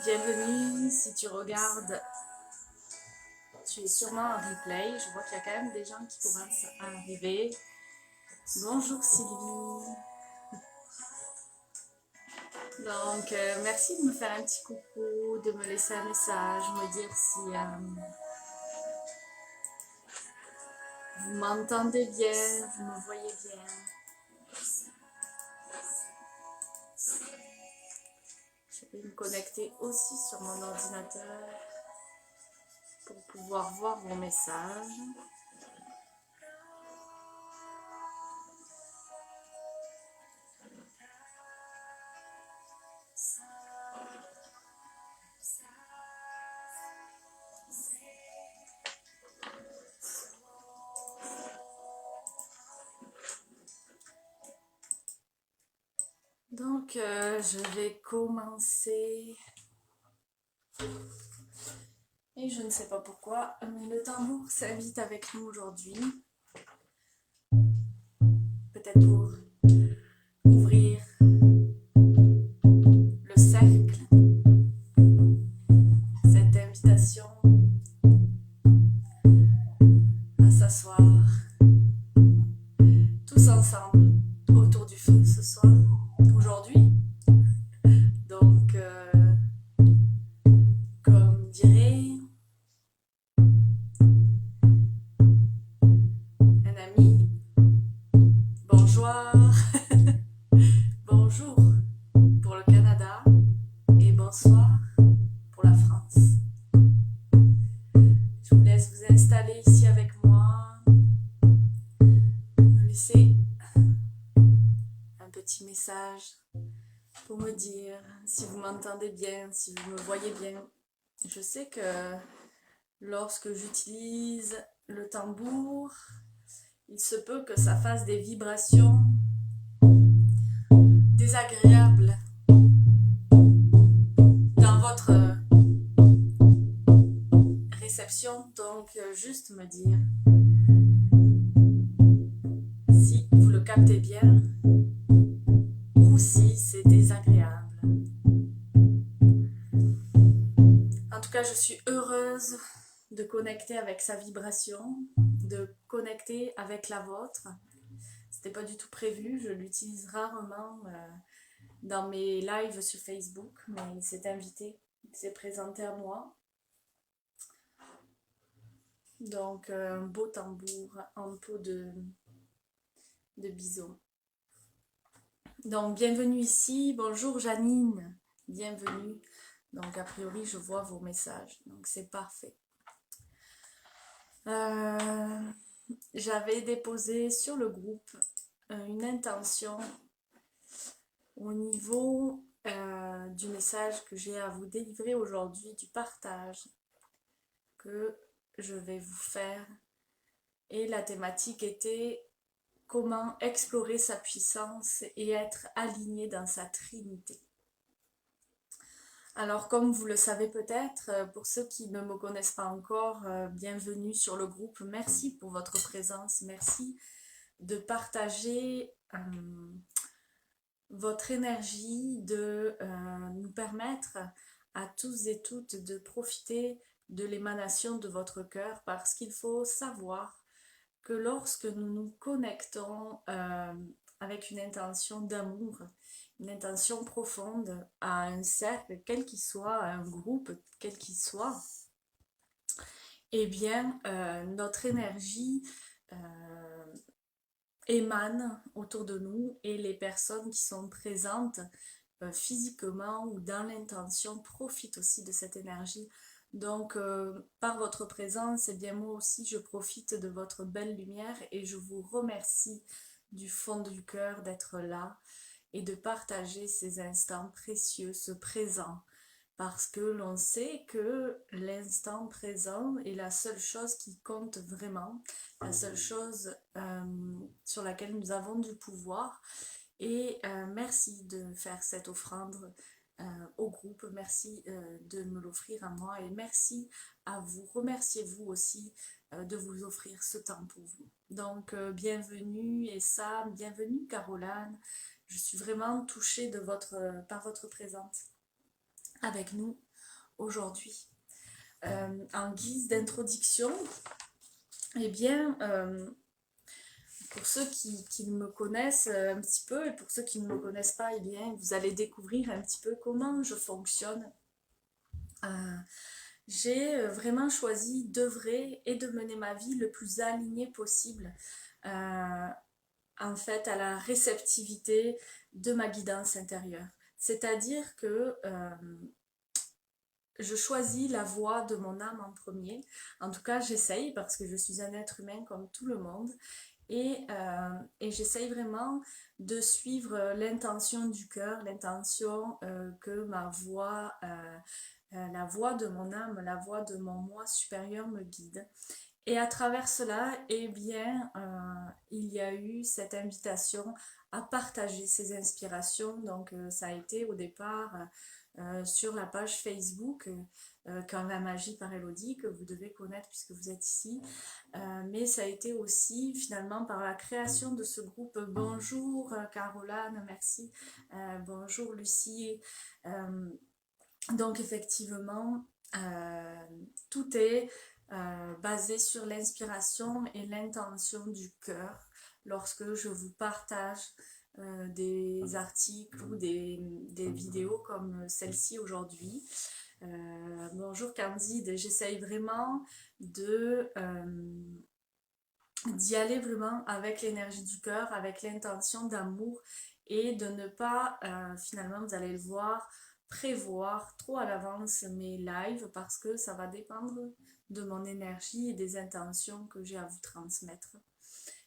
Bienvenue, si tu regardes, tu es sûrement en replay. Je vois qu'il y a quand même des gens qui commencent à arriver. Bonjour Sylvie. Donc, merci de me faire un petit coucou, de me laisser un message, me dire si vous m'entendez bien, vous me voyez bien. Je vais me connecter aussi sur mon ordinateur pour pouvoir voir vos messages. Donc, je vais commencer. Et je ne sais pas pourquoi, mais le tambour s'invite avec nous aujourd'hui. Peut-être pour ouvrir le cercle, cette invitation à s'asseoir tous ensemble autour du feu ce soir, aujourd'hui. Donc, comme dirait un ami, bonjour, bonjour pour le Canada et bonsoir pour la France. Je vous laisse vous installer ici avec moi, me laisser un petit message pour me dire si vous m'entendez bien, si vous me voyez bien. Je sais que lorsque j'utilise le tambour, il se peut que ça fasse des vibrations désagréables dans votre réception. Donc, juste me dire si vous le captez bien ou si c'est désagréable. En tout cas, je suis heureuse de connecter avec sa vibration, de connecter avec la vôtre. C'était pas du tout prévu, je l'utilise rarement dans mes lives sur Facebook, mais il s'est invité, il s'est présenté à moi. Donc, un beau tambour en peau de bison. Donc, bienvenue ici. Bonjour Janine, bienvenue. Donc, a priori, je vois vos messages, donc c'est parfait. J'avais déposé sur le groupe une intention au niveau du message que j'ai à vous délivrer aujourd'hui, du partage que je vais vous faire. Et la thématique était comment explorer sa puissance et être aligné dans sa trinité. Alors, comme vous le savez peut-être, pour ceux qui ne me connaissent pas encore, bienvenue sur le groupe. Merci pour votre présence. Merci de partager votre énergie, de nous permettre à tous et toutes de profiter de l'émanation de votre cœur, parce qu'il faut savoir que lorsque nous nous connectons avec une intention d'amour, une intention profonde à un cercle, quel qu'il soit, à un groupe, quel qu'il soit, eh bien, notre énergie émane autour de nous et les personnes qui sont présentes physiquement ou dans l'intention profitent aussi de cette énergie. Donc, par votre présence, eh bien, moi aussi, je profite de votre belle lumière et je vous remercie du fond du cœur d'être là et de partager ces instants précieux, ce présent, parce que l'on sait que l'instant présent est la seule chose qui compte vraiment, la seule chose sur laquelle nous avons du pouvoir. Et merci de faire cette offrande au groupe, merci de me l'offrir à moi et merci à vous, remerciez-vous aussi de vous offrir ce temps pour vous. Donc bienvenue Essa, bienvenue Caroline, je suis vraiment touchée par votre présence avec nous aujourd'hui. En guise d'introduction, eh bien, pour ceux qui me connaissent un petit peu et pour ceux qui ne me connaissent pas, eh bien, vous allez découvrir un petit peu comment je fonctionne. J'ai vraiment choisi d'œuvrer et de mener ma vie le plus alignée possible, en fait, à la réceptivité de ma guidance intérieure. C'est-à-dire que je choisis la voie de mon âme en premier. En tout cas, j'essaye parce que je suis un être humain comme tout le monde. Et j'essaye vraiment de suivre l'intention du cœur, l'intention que ma voix, la voix de mon âme, la voix de mon moi supérieur me guide. Et à travers cela, eh bien, il y a eu cette invitation à partager ces inspirations. Donc, ça a été au départ sur la page Facebook Quand la magie par Elodie, que vous devez connaître puisque vous êtes ici. Mais ça a été aussi finalement par la création de ce groupe. Bonjour Caroline, merci. Bonjour Lucie. Donc effectivement, tout est basé sur l'inspiration et l'intention du cœur lorsque je vous partage des articles ou des vidéos comme celle-ci aujourd'hui. Bonjour Candide, j'essaye vraiment d'y aller vraiment avec l'énergie du cœur, avec l'intention d'amour et de ne pas, finalement, vous allez le voir, prévoir trop à l'avance mes lives parce que ça va dépendre de mon énergie et des intentions que j'ai à vous transmettre.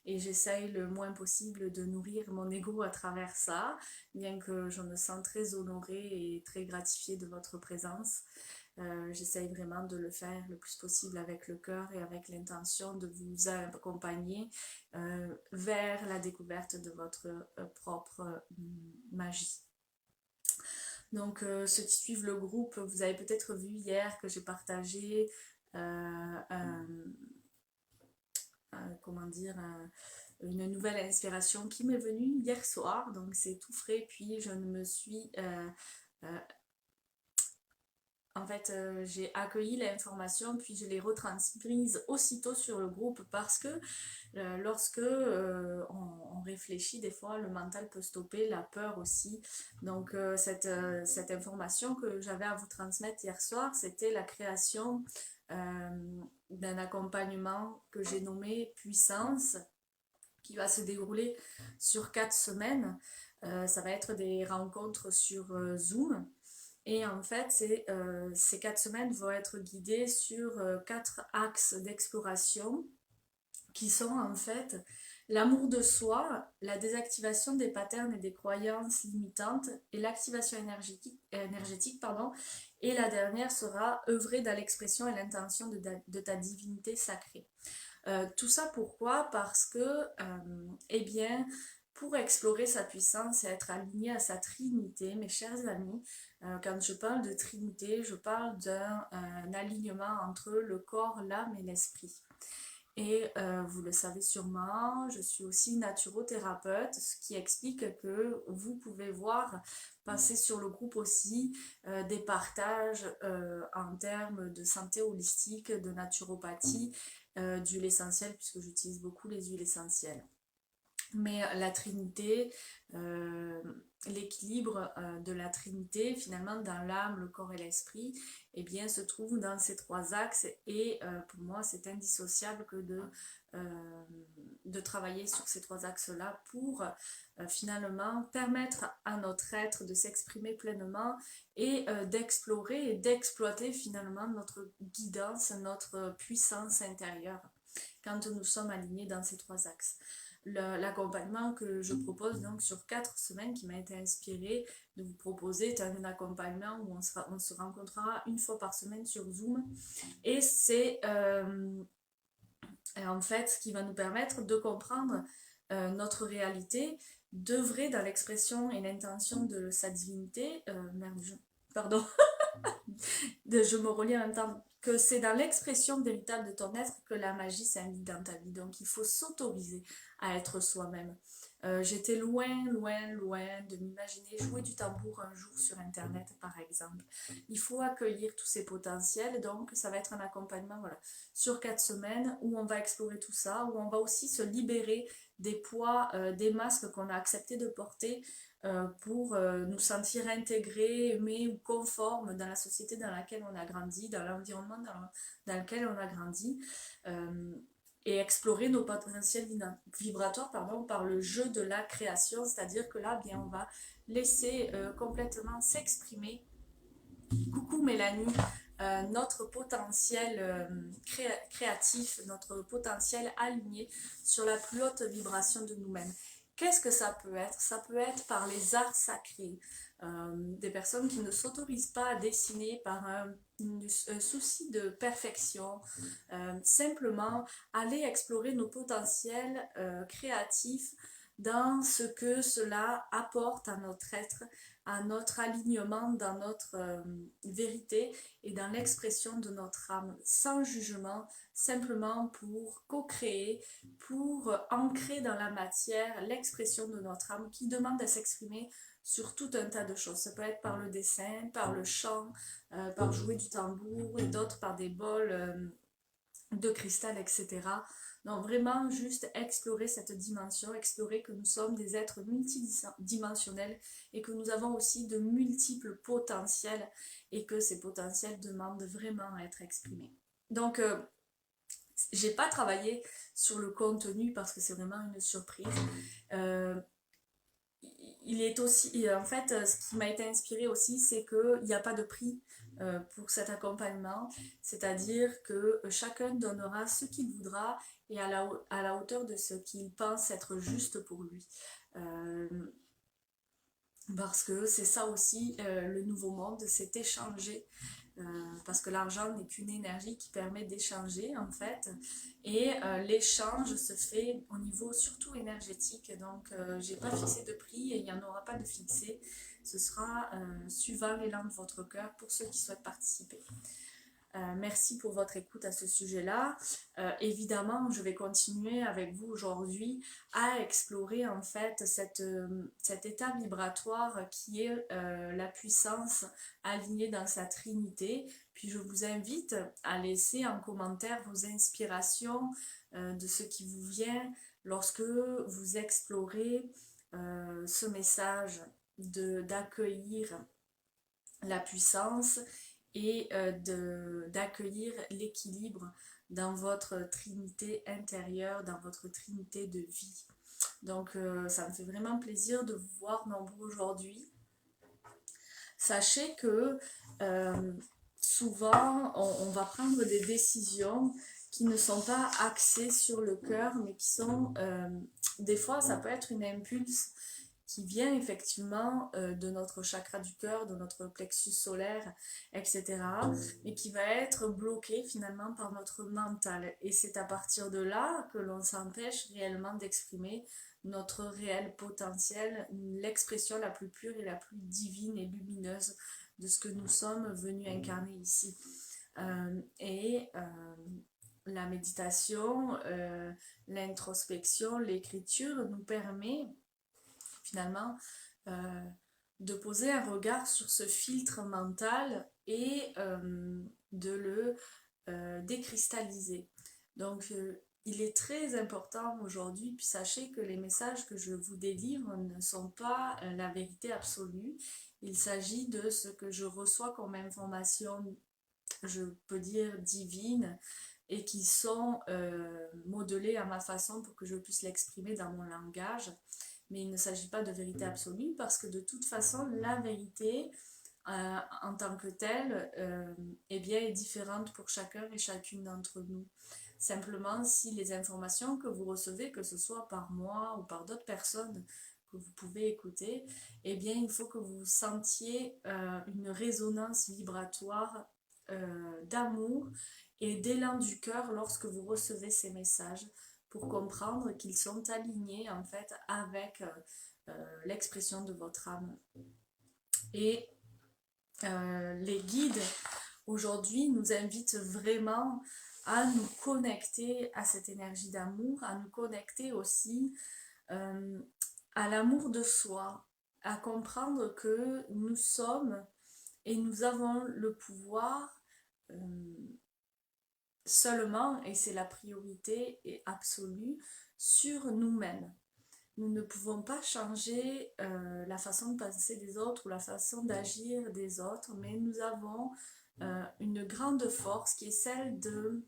Et j'essaye le moins possible de nourrir mon ego à travers ça, bien que je me sens très honorée et très gratifiée de votre présence. J'essaye vraiment de le faire le plus possible avec le cœur et avec l'intention de vous accompagner vers la découverte de votre propre magie. Donc ceux qui suivent le groupe, vous avez peut-être vu hier que j'ai partagé comment dire, une nouvelle inspiration qui m'est venue hier soir, donc c'est tout frais, puis je ne me suis en fait, j'ai accueilli l'information, puis je l'ai retransmise aussitôt sur le groupe parce que lorsque on réfléchit, des fois, le mental peut stopper, la peur aussi. Donc, cette information que j'avais à vous transmettre hier soir, c'était la création d'un accompagnement que j'ai nommé Puissance, qui va se dérouler sur 4 semaines. Ça va être des rencontres sur Zoom. Et en fait, ces 4 semaines vont être guidées sur 4 axes d'exploration qui sont en fait l'amour de soi, la désactivation des patterns et des croyances limitantes et l'activation énergétique, pardon. Et la dernière sera œuvrer dans l'expression et l'intention de ta divinité sacrée. Tout ça pourquoi? Parce que, eh bien, pour explorer sa puissance et être aligné à sa trinité, mes chers amis, quand je parle de trinité, je parle d'un alignement entre le corps, l'âme et l'esprit. Et vous le savez sûrement, je suis aussi naturothérapeute, ce qui explique que vous pouvez voir passer sur le groupe aussi des partages en termes de santé holistique, de naturopathie, d'huile essentielle, puisque j'utilise beaucoup les huiles essentielles. Mais la Trinité, l'équilibre de la Trinité, finalement dans l'âme, le corps et l'esprit, eh bien, se trouve dans ces 3 axes et pour moi c'est indissociable que de travailler sur ces 3 axes-là pour finalement permettre à notre être de s'exprimer pleinement et d'explorer et d'exploiter finalement notre guidance, notre puissance intérieure quand nous sommes alignés dans ces 3 axes. L'accompagnement que je propose donc sur 4 semaines qui m'a été inspiré de vous proposer est un accompagnement où on se rencontrera une fois par semaine sur Zoom et c'est en fait ce qui va nous permettre de comprendre notre réalité, d'œuvrer dans l'expression et l'intention de sa divinité, pardon, je me relis en même temps, que c'est dans l'expression véritable de ton être que la magie s'invite dans ta vie. Donc il faut s'autoriser à être soi-même. J'étais loin, loin, loin de m'imaginer jouer du tambour un jour sur Internet, par exemple. Il faut accueillir tous ces potentiels, donc ça va être un accompagnement voilà, sur 4 semaines où on va explorer tout ça, où on va aussi se libérer des poids, des masques qu'on a accepté de porter pour nous sentir intégrés, aimés ou conformes dans la société dans laquelle on a grandi, dans l'environnement dans lequel on a grandi. Euh, et explorer nos potentiels vibratoires par le jeu de la création, c'est-à-dire que là, bien, on va laisser complètement s'exprimer. Coucou Mélanie, notre potentiel créatif, notre potentiel aligné sur la plus haute vibration de nous-mêmes. Qu'est-ce que ça peut être? Ça peut être par les arts sacrés, des personnes qui ne s'autorisent pas à dessiner par un souci de perfection, simplement aller explorer nos potentiels créatifs dans ce que cela apporte à notre être, à notre alignement dans notre vérité et dans l'expression de notre âme, sans jugement, simplement pour co-créer, pour ancrer dans la matière l'expression de notre âme qui demande à s'exprimer sur tout un tas de choses. Ça peut être par le dessin, par le chant, par jouer du tambour et d'autres par des bols de cristal, etc. Donc vraiment juste explorer cette dimension, explorer que nous sommes des êtres multidimensionnels et que nous avons aussi de multiples potentiels et que ces potentiels demandent vraiment à être exprimés. Donc j'ai pas travaillé sur le contenu parce que c'est vraiment une surprise. Euh, il est aussi, en fait, ce qui m'a été inspiré aussi, c'est qu'il n'y a pas de prix pour cet accompagnement, c'est-à-dire que chacun donnera ce qu'il voudra et à la hauteur de ce qu'il pense être juste pour lui. Euh, Parce que c'est ça aussi le nouveau monde, c'est échanger. Parce que l'argent n'est qu'une énergie qui permet d'échanger en fait. Et l'échange se fait au niveau surtout énergétique. Donc j'ai pas fixé de prix et il n'y en aura pas de fixé. Ce sera suivant l'élan de votre cœur pour ceux qui souhaitent participer. Merci pour votre écoute à ce sujet-là. Évidemment, je vais continuer avec vous aujourd'hui à explorer en fait cet état vibratoire qui est la puissance alignée dans sa trinité. Puis je vous invite à laisser en commentaire vos inspirations de ce qui vous vient lorsque vous explorez ce message d'accueillir la puissance et d'accueillir l'équilibre dans votre trinité intérieure, dans votre trinité de vie. Donc ça me fait vraiment plaisir de vous voir nombreux aujourd'hui. Sachez que souvent on va prendre des décisions qui ne sont pas axées sur le cœur, mais qui sont, des fois ça peut être une impulse qui vient effectivement de notre chakra du cœur, de notre plexus solaire, etc. Mais qui va être bloqué finalement par notre mental. Et c'est à partir de là que l'on s'empêche réellement d'exprimer notre réel potentiel, l'expression la plus pure et la plus divine et lumineuse de ce que nous sommes venus incarner ici. La méditation, l'introspection, l'écriture nous permet finalement de poser un regard sur ce filtre mental et de le décristalliser. Donc il est très important aujourd'hui, puis sachez que les messages que je vous délivre ne sont pas la vérité absolue. Il s'agit de ce que je reçois comme information, je peux dire divine, et qui sont modelées à ma façon pour que je puisse l'exprimer dans mon langage. Mais il ne s'agit pas de vérité absolue parce que de toute façon, la vérité en tant que telle eh bien, est différente pour chacun et chacune d'entre nous. Simplement, si les informations que vous recevez, que ce soit par moi ou par d'autres personnes que vous pouvez écouter, eh bien, il faut que vous sentiez une résonance vibratoire d'amour et d'élan du cœur lorsque vous recevez ces messages pour comprendre qu'ils sont alignés en fait avec l'expression de votre âme. Et les guides aujourd'hui nous invitent vraiment à nous connecter à cette énergie d'amour, à nous connecter aussi à l'amour de soi, à comprendre que nous sommes et nous avons le pouvoir euh, seulement, et c'est la priorité absolue, sur nous-mêmes. Nous ne pouvons pas changer la façon de penser des autres ou la façon d'agir des autres, mais nous avons une grande force qui est celle de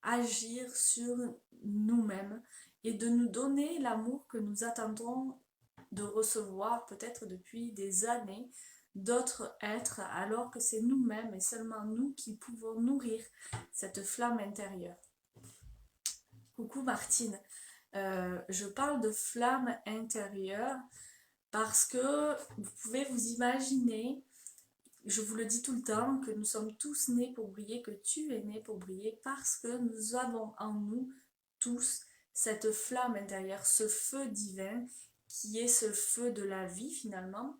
agir sur nous-mêmes et de nous donner l'amour que nous attendons de recevoir peut-être depuis des années d'autres êtres, alors que c'est nous-mêmes et seulement nous qui pouvons nourrir cette flamme intérieure. Coucou Martine, je parle de flamme intérieure parce que vous pouvez vous imaginer, je vous le dis tout le temps, que nous sommes tous nés pour briller, que tu es né pour briller, parce que nous avons en nous tous cette flamme intérieure, ce feu divin qui est ce feu de la vie finalement,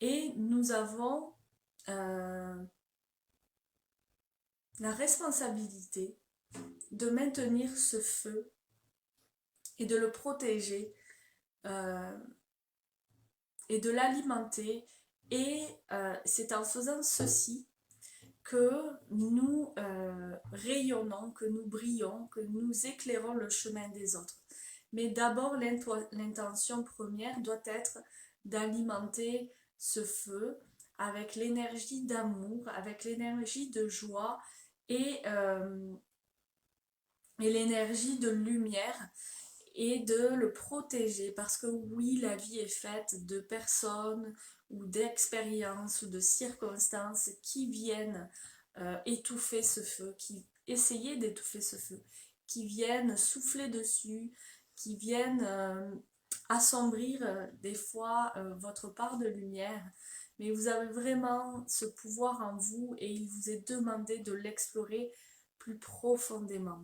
et nous avons la responsabilité de maintenir ce feu et de le protéger euh, et de l'alimenter. Et c'est en faisant ceci que nous rayonnons, que nous brillons, que nous éclairons le chemin des autres. Mais d'abord, l'intention première doit être d'alimenter ce feu avec l'énergie d'amour, avec l'énergie de joie et l'énergie de lumière, et de le protéger, parce que oui, la vie est faite de personnes ou d'expériences ou de circonstances qui viennent étouffer ce feu, qui essayer d'étouffer ce feu, qui viennent souffler dessus, qui viennent assombrir des fois votre part de lumière. Mais vous avez vraiment ce pouvoir en vous et il vous est demandé de l'explorer plus profondément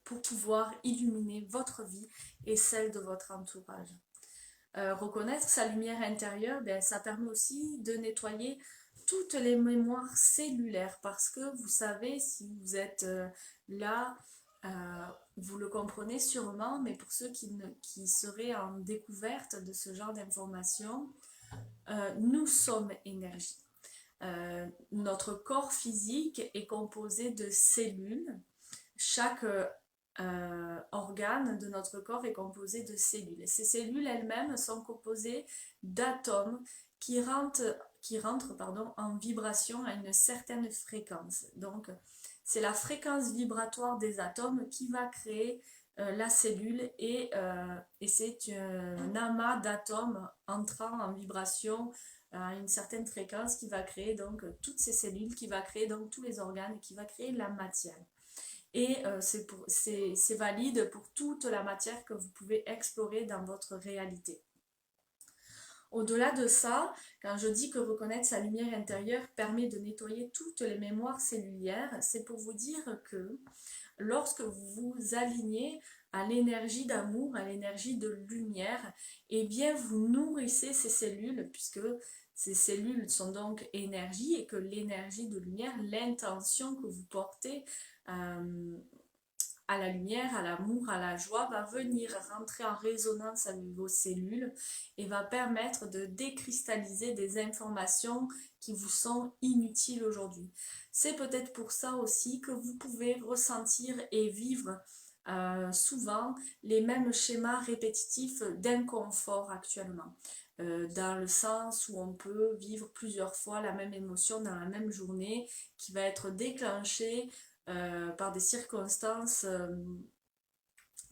pour pouvoir illuminer votre vie et celle de votre entourage. Reconnaître sa lumière intérieure, ben, ça permet aussi de nettoyer toutes les mémoires cellulaires, parce que vous savez, si vous êtes là, vous le comprenez sûrement, mais pour ceux qui seraient en découverte de ce genre d'informations, nous sommes énergie. Notre corps physique est composé de cellules. Chaque organe de notre corps est composé de cellules. Et ces cellules elles-mêmes sont composées d'atomes qui rentrent en vibration à une certaine fréquence. Donc, c'est la fréquence vibratoire des atomes qui va créer la cellule et c'est un amas d'atomes entrant en vibration à une certaine fréquence qui va créer donc toutes ces cellules, qui va créer donc tous les organes et qui va créer la matière. Et c'est valide pour toute la matière que vous pouvez explorer dans votre réalité. Au-delà de ça, quand je dis que reconnaître sa lumière intérieure permet de nettoyer toutes les mémoires cellulaires, c'est pour vous dire que lorsque vous vous alignez à l'énergie d'amour, à l'énergie de lumière, eh bien vous nourrissez ces cellules, puisque ces cellules sont donc énergie, et que l'énergie de lumière, l'intention que vous portez à la lumière, à l'amour, à la joie, va venir rentrer en résonance avec vos cellules et va permettre de décristalliser des informations qui vous sont inutiles aujourd'hui. C'est peut-être pour ça aussi que vous pouvez ressentir et vivre souvent les mêmes schémas répétitifs d'inconfort actuellement. Dans le sens où on peut vivre plusieurs fois la même émotion dans la même journée qui va être déclenchée par des circonstances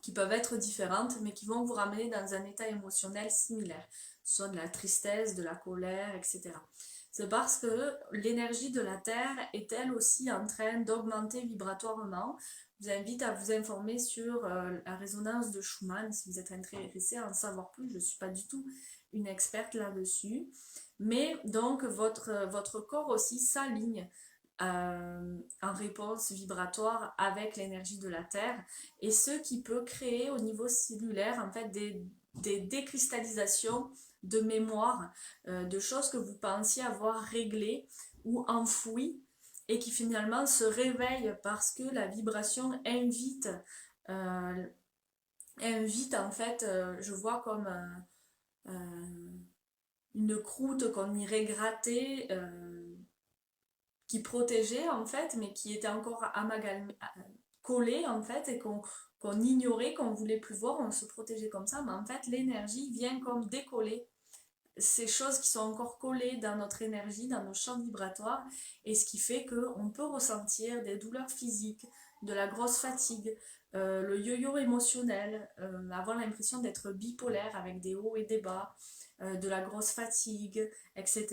qui peuvent être différentes, mais qui vont vous ramener dans un état émotionnel similaire, soit de la tristesse, de la colère, etc. C'est parce que l'énergie de la Terre est elle aussi en train d'augmenter vibratoirement. Je vous invite à vous informer sur la résonance de Schumann si vous êtes intéressé à en savoir plus. Je ne suis pas du tout une experte là-dessus. Mais donc votre corps aussi s'aligne en réponse vibratoire avec l'énergie de la Terre, et ce qui peut créer au niveau cellulaire en fait des décristallisations de mémoire, de choses que vous pensiez avoir réglées ou enfouies et qui finalement se réveillent parce que la vibration invite invite en fait, je vois comme une croûte qu'on irait gratter, qui protégeait en fait, mais qui était encore collée en fait, et qu'on ignorait, qu'on voulait plus voir, on se protégeait comme ça, mais en fait l'énergie vient comme décoller ces choses qui sont encore collées dans notre énergie, dans nos champs vibratoires, et ce qui fait qu'on peut ressentir des douleurs physiques, de la grosse fatigue, le yo-yo émotionnel, avoir l'impression d'être bipolaire avec des hauts et des bas, de la grosse fatigue, etc.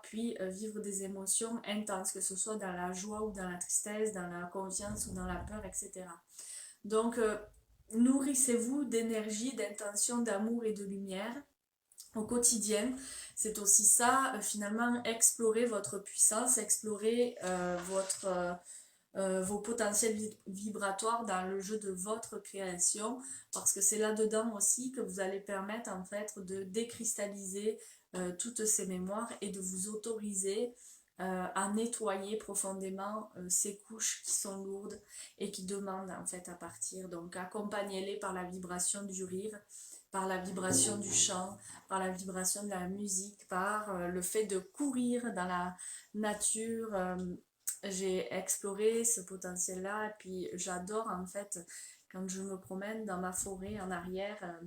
Puis vivre des émotions intenses, que ce soit dans la joie ou dans la tristesse, dans la confiance ou dans la peur, etc. Donc, nourrissez-vous d'énergie, d'intention, d'amour et de lumière au quotidien. C'est aussi ça, finalement, explorer votre puissance, explorer vos potentiels vibratoires dans le jeu de votre création, parce que c'est là-dedans aussi que vous allez permettre en fait de décristalliser toutes ces mémoires et de vous autoriser à nettoyer profondément ces couches qui sont lourdes et qui demandent en fait à partir. Donc accompagnez-les par la vibration du rire, par la vibration du chant, par la vibration de la musique, par le fait de courir dans la nature. J'ai exploré ce potentiel-là, et puis j'adore en fait quand je me promène dans ma forêt en arrière,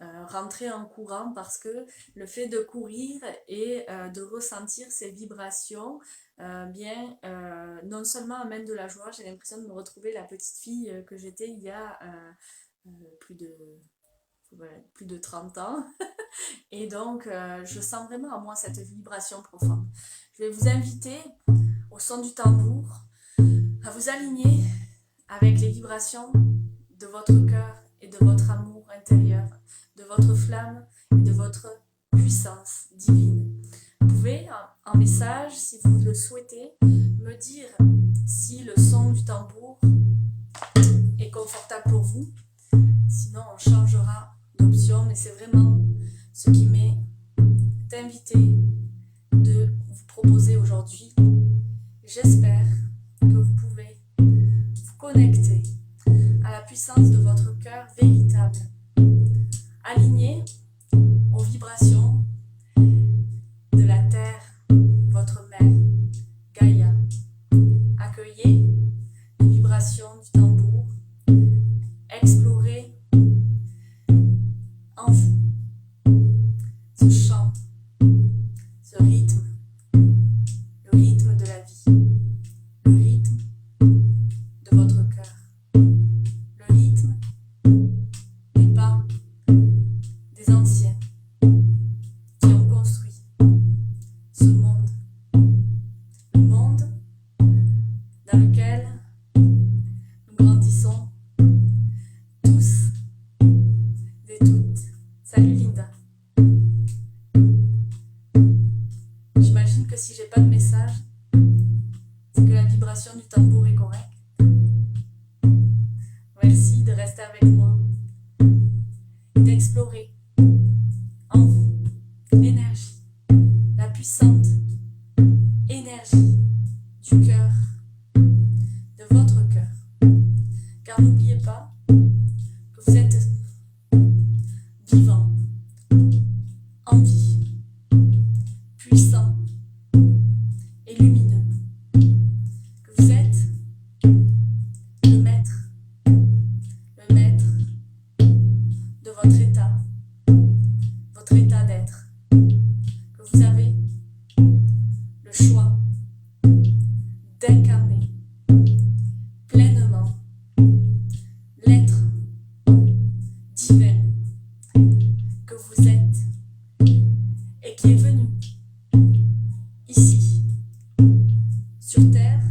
rentrer en courant, parce que le fait de courir et de ressentir ces vibrations, non seulement amène de la joie, j'ai l'impression de me retrouver la petite fille que j'étais il y a euh, plus de, plus de 30 ans. Et donc, je sens vraiment en moi cette vibration profonde. Je vais vous inviter, au son du tambour, à vous aligner avec les vibrations de votre cœur et de votre amour intérieur, de votre flamme et de votre puissance divine. Vous pouvez, en message, si vous le souhaitez, me dire si le son du tambour est confortable pour vous. Sinon, on changera d'option, mais c'est vraiment ce qui m'est invité de vous proposer aujourd'hui. J'espère que vous pouvez vous connecter à la puissance de votre cœur véritable, aligné aux vibrations de la terre, votre mère, Gaïa. Accueillez les vibrations du tambour, explorez en vous ce chant, ce rythme, le rythme de la vie, le rythme de votre cœur, le rythme des pas des anciens qui ont construit ce monde, le monde dans lequel nous grandissons tous et toutes. Salut Linda. J'imagine que si j'ai pas de message, c'est que la vibration du tambour est correcte. Merci de rester avec moi et d'explorer en vous l'énergie, la puissante énergie du cœur, de votre cœur. Car n'oubliez pas que vous êtes vivant, en vie, puissant et lumineux, que vous êtes le maître de votre état d'être, que vous avez le choix d'incarner pleinement l'être divin que vous êtes et qui est venu ici, sur Terre,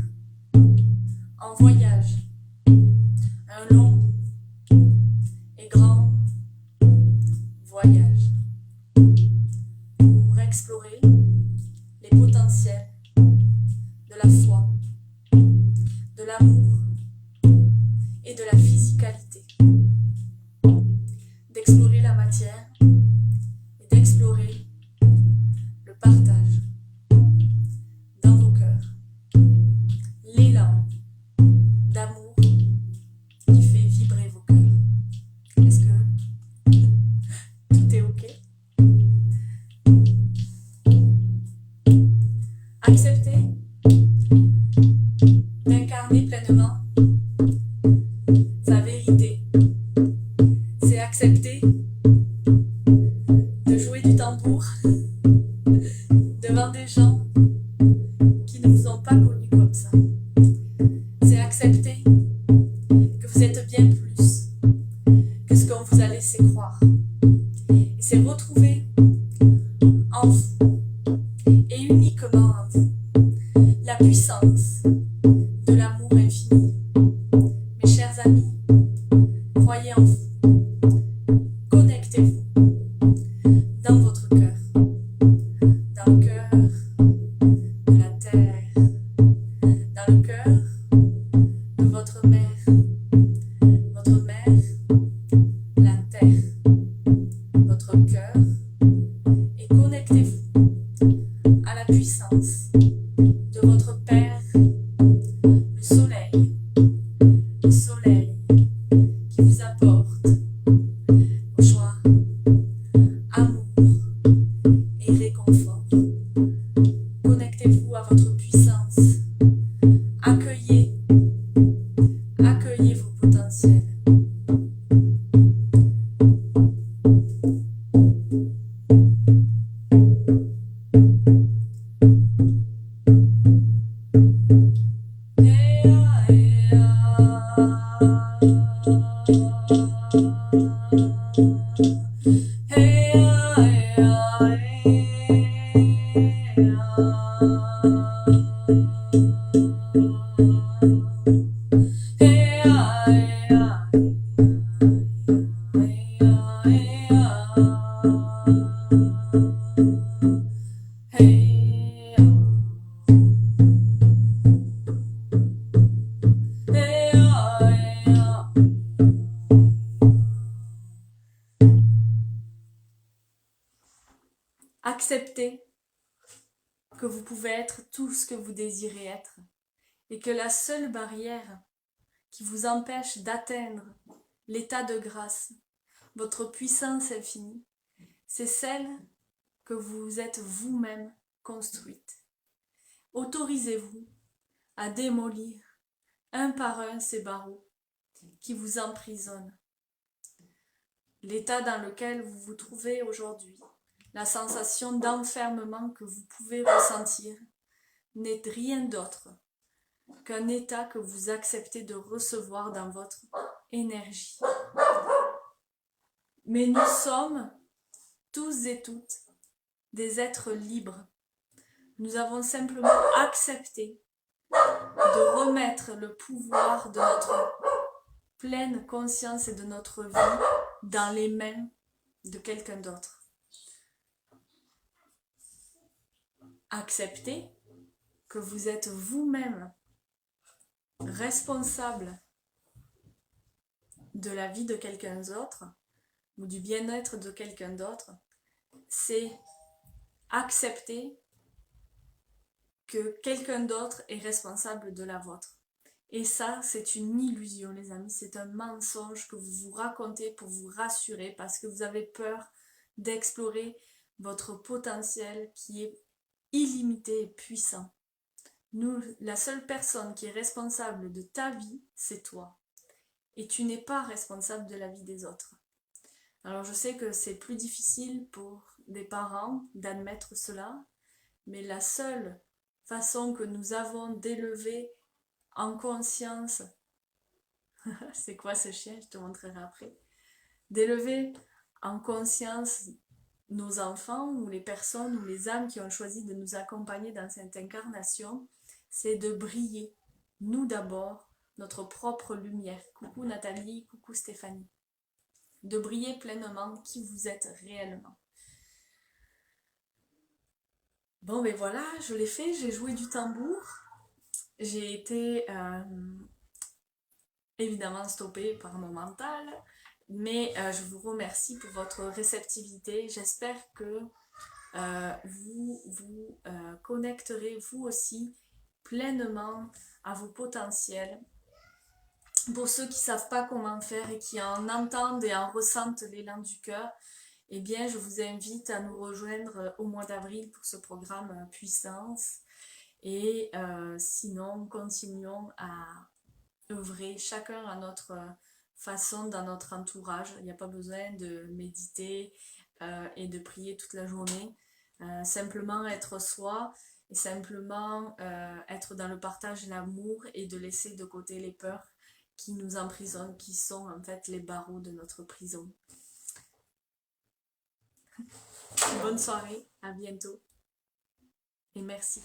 en voyage, un long et grand voyage, pour explorer les potentiels de la foi, de l'amour et de la physicalité, d'explorer la matière et d'explorer le partage dans vos cœurs, l'élan d'amour qui fait vibrer vos cœurs. Est-ce que d'incarner pleinement sa vérité. C'est accepter de jouer du tambour devant des gens qui ne vous ont pas connu comme ça. C'est accepter que vous êtes bien plus que ce qu'on vous a laissé croire. Et c'est retrouver en vous, et uniquement en vous, la puissance de l'amour infini. Mes chers amis, croyez en vous. Connectez-vous dans votre cœur, dans le cœur de la terre, dans le cœur de votre mère, la terre, votre cœur, et connectez-vous à la puissance de votre Père, le soleil qui vous apporte joie, amour et réconfort. Connectez-vous à votre puissance. Accueillez vos potentiels. Acceptez que vous pouvez être tout ce que vous désirez être et que la seule barrière qui vous empêche d'atteindre l'état de grâce, votre puissance infinie, c'est celle que vous êtes vous-même construite. Autorisez-vous à démolir un par un ces barreaux qui vous emprisonnent. L'état dans lequel vous vous trouvez aujourd'hui, la sensation d'enfermement que vous pouvez ressentir, n'est rien d'autre qu'un état que vous acceptez de recevoir dans votre énergie. Mais nous sommes tous et toutes des êtres libres. Nous avons simplement accepté de remettre le pouvoir de notre pleine conscience et de notre vie dans les mains de quelqu'un d'autre. Acceptez que vous êtes vous-même responsable de la vie de quelqu'un d'autre ou du bien-être de quelqu'un d'autre, c'est accepter que quelqu'un d'autre est responsable de la vôtre. Et ça, c'est une illusion, les amis, c'est un mensonge que vous vous racontez pour vous rassurer parce que vous avez peur d'explorer votre potentiel qui est illimité et puissant. La seule personne qui est responsable de ta vie, c'est toi. Et tu n'es pas responsable de la vie des autres. Alors je sais que c'est plus difficile pour des parents d'admettre cela, mais la seule façon que nous avons d'élever en conscience, c'est quoi ce chien? Je te montrerai après. D'élever en conscience nos enfants ou les personnes ou les âmes qui ont choisi de nous accompagner dans cette incarnation, c'est de briller, nous d'abord, notre propre lumière. Coucou Nathalie, coucou Stéphanie. De briller pleinement qui vous êtes réellement. Bon ben voilà, je l'ai fait, j'ai joué du tambour. J'ai été évidemment stoppée par mon mental, mais je vous remercie pour votre réceptivité. J'espère que vous vous connecterez vous aussi pleinement à vos potentiels. Pour ceux qui ne savent pas comment faire et qui en entendent et en ressentent l'élan du cœur, eh bien, je vous invite à nous rejoindre au mois d'avril pour ce programme Puissance. Et sinon, continuons à œuvrer chacun à notre façon dans notre entourage. Il n'y a pas besoin de méditer et de prier toute la journée. Simplement être soi et simplement être dans le partage et l'amour et de laisser de côté les peurs qui nous emprisonnent, qui sont en fait les barreaux de notre prison. Bonne soirée, à bientôt et merci.